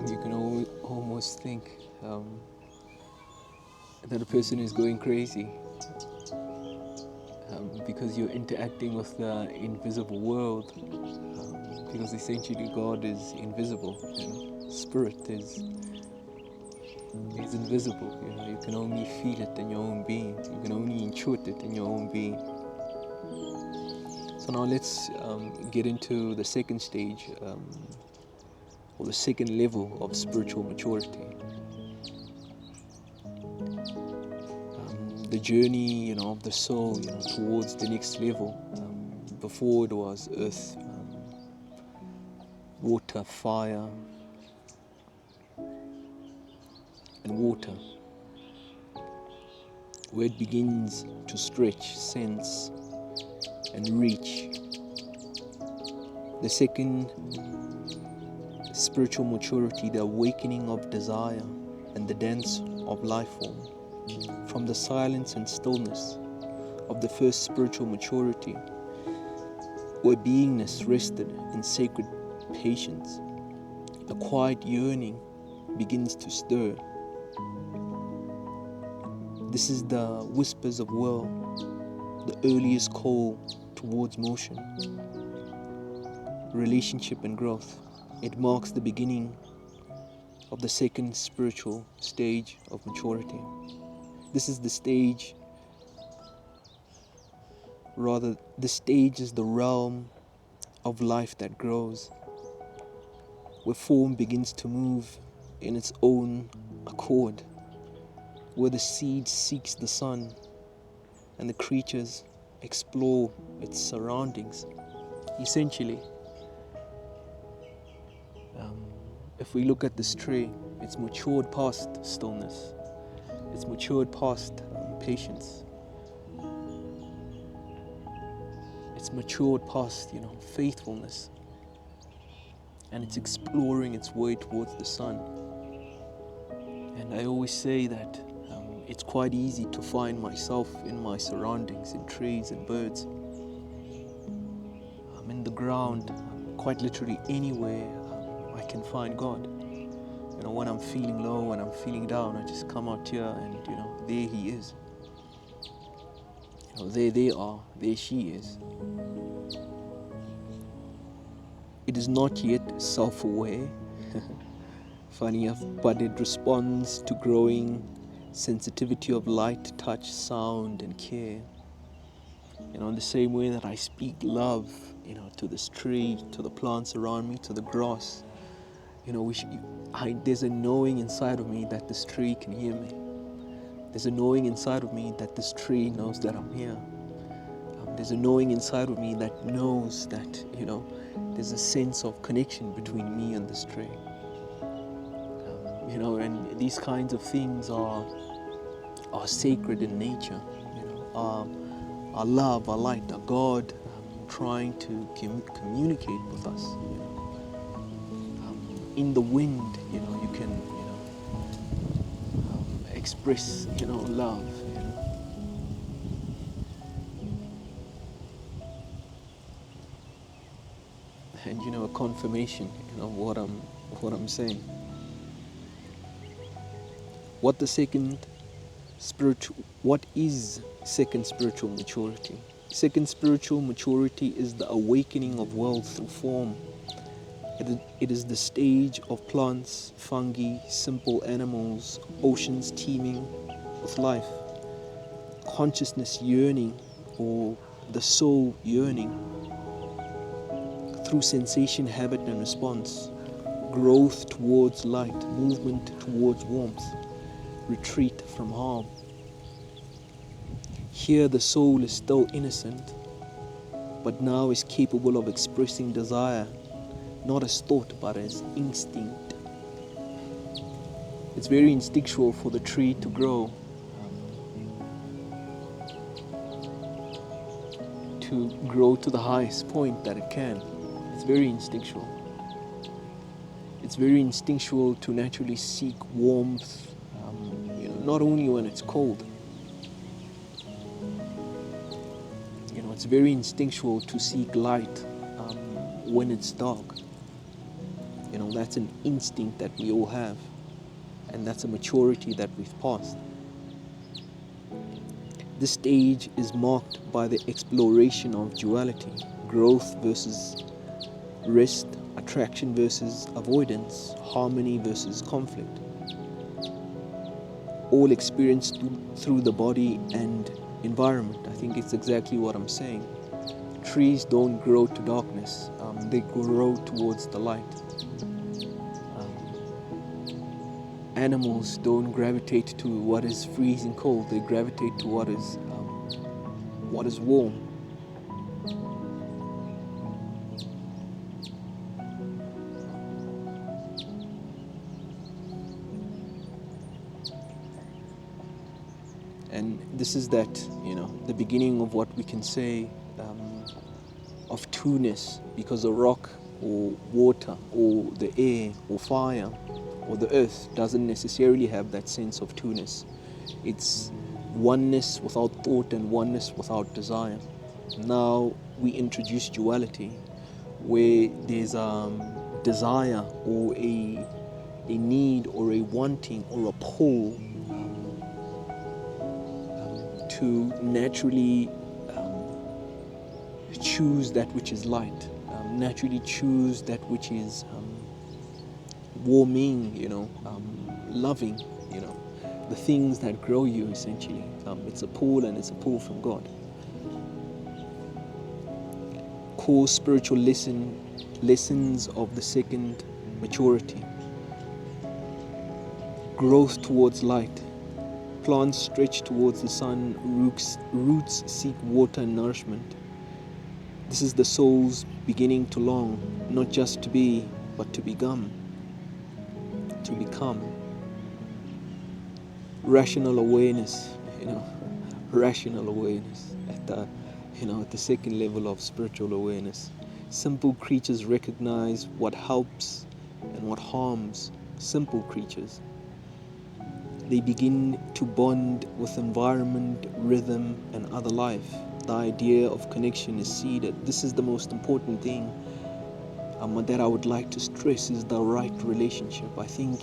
You can almost think that a person is going crazy because you're interacting with the invisible world. Because essentially God is invisible, Spirit is invisible. You can only feel it in your own being. You can only intuit it in your own being. So now let's get into the second stage, or the second level of spiritual maturity. The journey, of the soul, towards the next level. Before it was earth, water, fire, and water, where it begins to stretch, sense, and reach. The second spiritual maturity, the awakening of desire and the dance of life form. From the silence and stillness of the first spiritual maturity, where beingness rested in sacred patience, a quiet yearning begins to stir. This is the whispers of will, the earliest call towards motion, relationship and growth. It marks the beginning of the second spiritual stage of maturity. This is the stage is the realm of life that grows, where form begins to move in its own accord, where the seed seeks the sun and the creatures explore its surroundings. Essentially, if we look at this tree, it's matured past stillness, it's matured past patience, it's matured past faithfulness, and it's exploring its way towards the sun. And I always say that it's quite easy to find myself in my surroundings, in trees and birds. I'm in the ground, quite literally anywhere I can find God. When I'm feeling low, when I'm feeling down, I just come out here and there He is. There they are, there she is. It is not yet self-aware, funny enough, but it responds to growing sensitivity of light, touch, sound, and care. In the same way that I speak love, to this tree, to the plants around me, to the grass. There's a knowing inside of me that this tree can hear me. There's a knowing inside of me that this tree knows that I'm here. There's a knowing inside of me that knows that, there's a sense of connection between me and this tree. And these kinds of things are sacred in nature. Our love, our light, our God trying to communicate with us. In the wind, you can, express, love. And a confirmation, of what I'm saying. What is second spiritual maturity? Second spiritual maturity is the awakening of world through form. It is the stage of plants, fungi, simple animals, oceans teeming with life, consciousness yearning, or the soul yearning, through sensation, habit, and response, growth towards light, movement towards warmth, retreat from harm. Here the soul is still innocent, but now is capable of expressing desire, not as thought but as instinct. It's very instinctual for the tree to grow, to the highest point that it can. It's very instinctual. It's very instinctual to naturally seek warmth, not only when it's cold. It's very instinctual to seek light when it's dark. That's an instinct that we all have, and that's a maturity that we've passed. This stage is marked by the exploration of duality, growth versus rest, attraction versus avoidance, harmony versus conflict. All experienced through the body and environment. I think it's exactly what I'm saying. Trees don't grow to darkness, they grow towards the light. Animals don't gravitate to what is freezing cold, they gravitate to what is warm. And this is that, the beginning of what we can say of two-ness, because a rock or water or the air or fire or the earth doesn't necessarily have that sense of two-ness. It's oneness without thought and oneness without desire. Now we introduce duality, where there's desire or a need or a wanting or a pull to naturally choose that which is light, naturally choose that which is warming, loving, the things that grow you essentially. It's a pull, and it's a pull from God. Core spiritual lessons of the second maturity. Growth towards light. Plants stretch towards the sun, roots seek water and nourishment. This is the soul's beginning to long, not just to be, but to become. Rational awareness, rational awareness at the second level of spiritual awareness. Simple creatures recognize what helps and what harms simple creatures. They begin to bond with environment, rhythm, and other life. The idea of connection is seeded. This is the most important thing that I would like to stress, is the right relationship. I think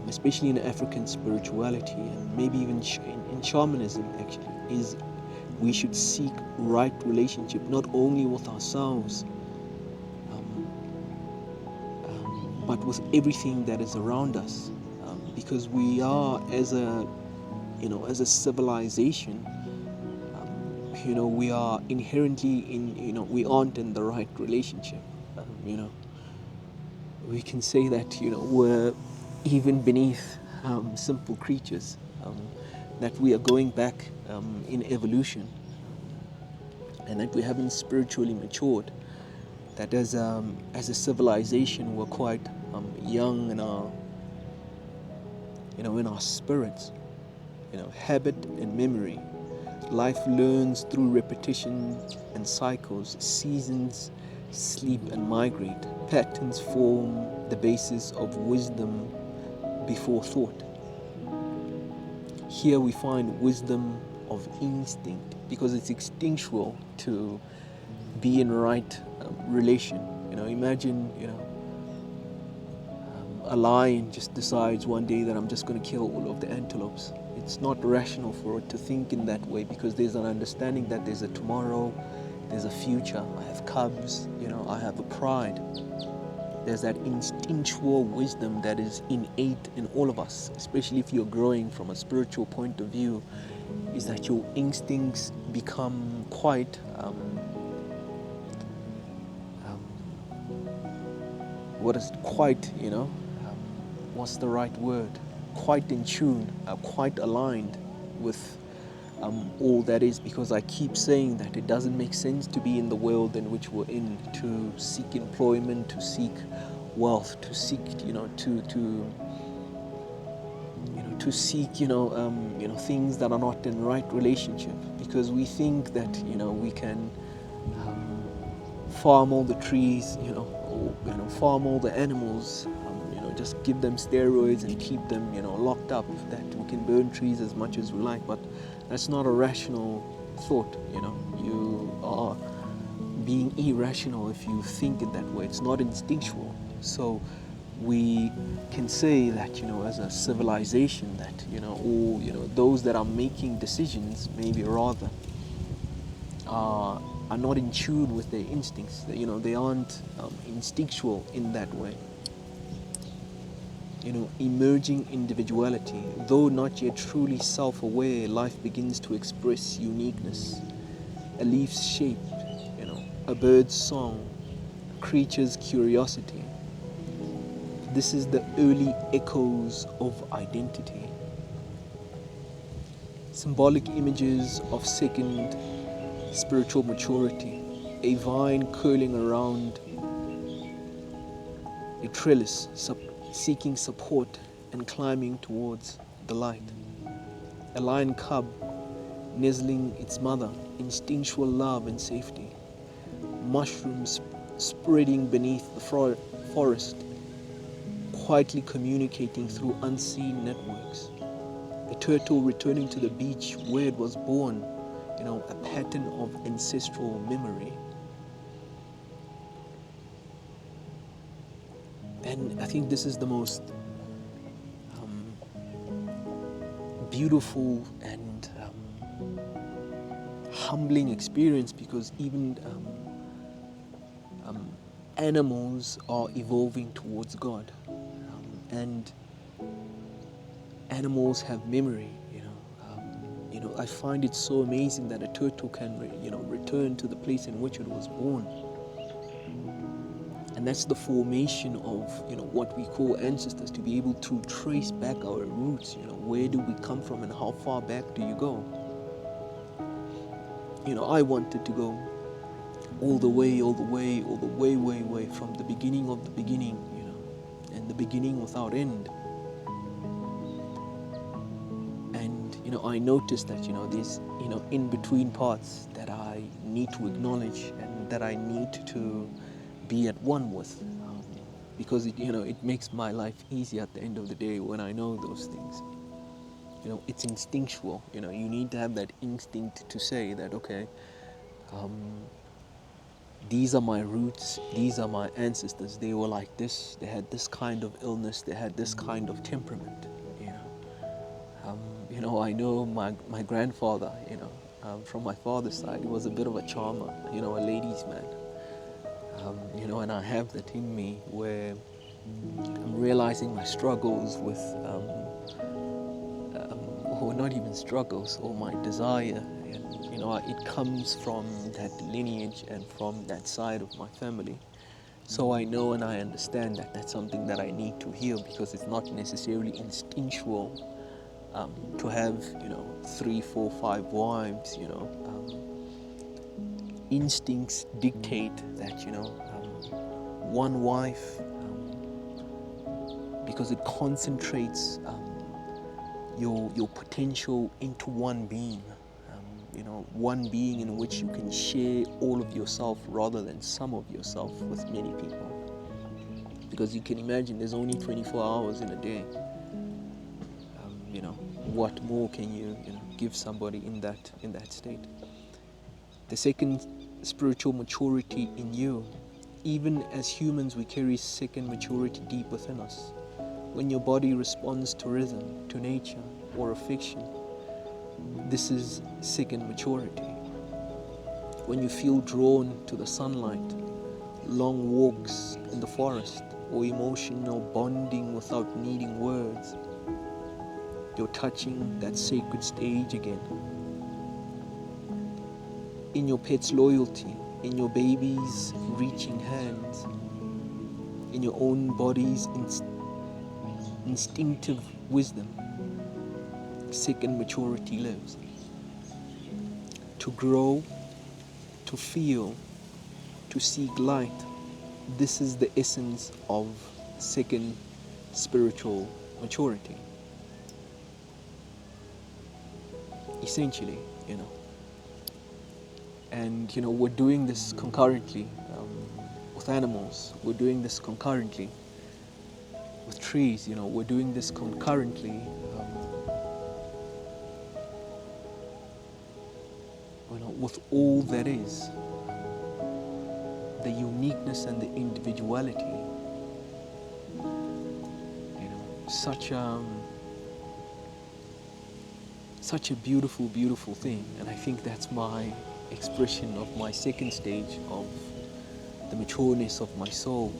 especially in African spirituality, and maybe even in shamanism actually, is we should seek right relationship, not only with ourselves, but with everything that is around us. Because we are, as a civilization, we are inherently we aren't in the right relationship. We can say that, we're even beneath simple creatures, that we are going back in evolution, and that we haven't spiritually matured, that as a civilization we're quite young in our in our spirits, habit and memory. Life learns through repetition and cycles. Seasons sleep and migrate. Patterns form the basis of wisdom before thought. Here we find wisdom of instinct, because it's instinctual to be in right relation. Imagine, a lion just decides one day that I'm just going to kill all of the antelopes. It's not rational for it to think in that way, because there's an understanding that there's a tomorrow, there's a future. I have cubs, I have a pride. There's that instinctual wisdom that is innate in all of us, especially if you're growing from a spiritual point of view, is that your instincts become quite what's the right word? Quite in tune, quite aligned with all that is, because I keep saying that it doesn't make sense to be in the world in which we're in, to seek employment, to seek wealth, to seek, to seek, things that are not in right relationship, because we think that, we can farm all the trees, or, farm all the animals, just give them steroids and keep them, locked up, that we can burn trees as much as we like. But that's not a rational thought. You are being irrational if you think it that way. It's not instinctual. So we can say that, as a civilization, that, or, those that are making decisions, maybe rather, are not in tune with their instincts. They aren't instinctual in that way. Emerging individuality. Though not yet truly self-aware, life begins to express uniqueness. A leaf's shape, a bird's song, a creature's curiosity. This is the early echoes of identity. Symbolic images of second spiritual maturity. A vine curling around a trellis, seeking support and climbing towards the light. A lion cub nuzzling its mother, instinctual love and safety. Mushrooms spreading beneath the forest, quietly communicating through unseen networks. A turtle returning to the beach where it was born, a pattern of ancestral memory. And I think this is the most beautiful and humbling experience, because even animals are evolving towards God, and animals have memory. I find it so amazing that a turtle can return to the place in which it was born. And that's the formation of, what we call ancestors, to be able to trace back our roots. Where do we come from and how far back do you go? I wanted to go all the way, way from the beginning of the beginning, and the beginning without end. And, I noticed that, there's, in-between parts that I need to acknowledge and that I need to be at one with, because it makes my life easy at the end of the day when I know those things. It's instinctual. You need to have that instinct to say that, okay, these are my roots, these are my ancestors. They were like this, they had this kind of illness, they had this kind of temperament. I know my grandfather, from my father's side, he was a bit of a charmer, a ladies' man. And I have that in me, where I'm realizing my struggles with, or not even struggles, or my desire, and it comes from that lineage and from that side of my family. So I know and I understand that that's something that I need to heal, because it's not necessarily instinctual to have 3, 4, 5 wives. Instincts dictate that one wife, because it concentrates your potential into one being, one being in which you can share all of yourself rather than some of yourself with many people. Because you can imagine there's only 24 hours in a day. What more can you give somebody in that state? The second spiritual maturity in you. Even as humans, we carry second maturity deep within us. When your body responds to rhythm, to nature, or affection, this is second maturity. When you feel drawn to the sunlight, long walks in the forest, or emotional bonding without needing words, you're touching that sacred stage again. In your pet's loyalty, in your baby's reaching hands, in your own body's instinctive wisdom, second maturity lives. to grow, to feel, to seek light. This is the essence of second spiritual maturity. Essentially, And we're doing this concurrently with animals. We're doing this concurrently with trees. We're doing this concurrently with all that is. The uniqueness and the individuality. Such a beautiful, beautiful thing. And I think that's my expression of my second stage of the matureness of my soul.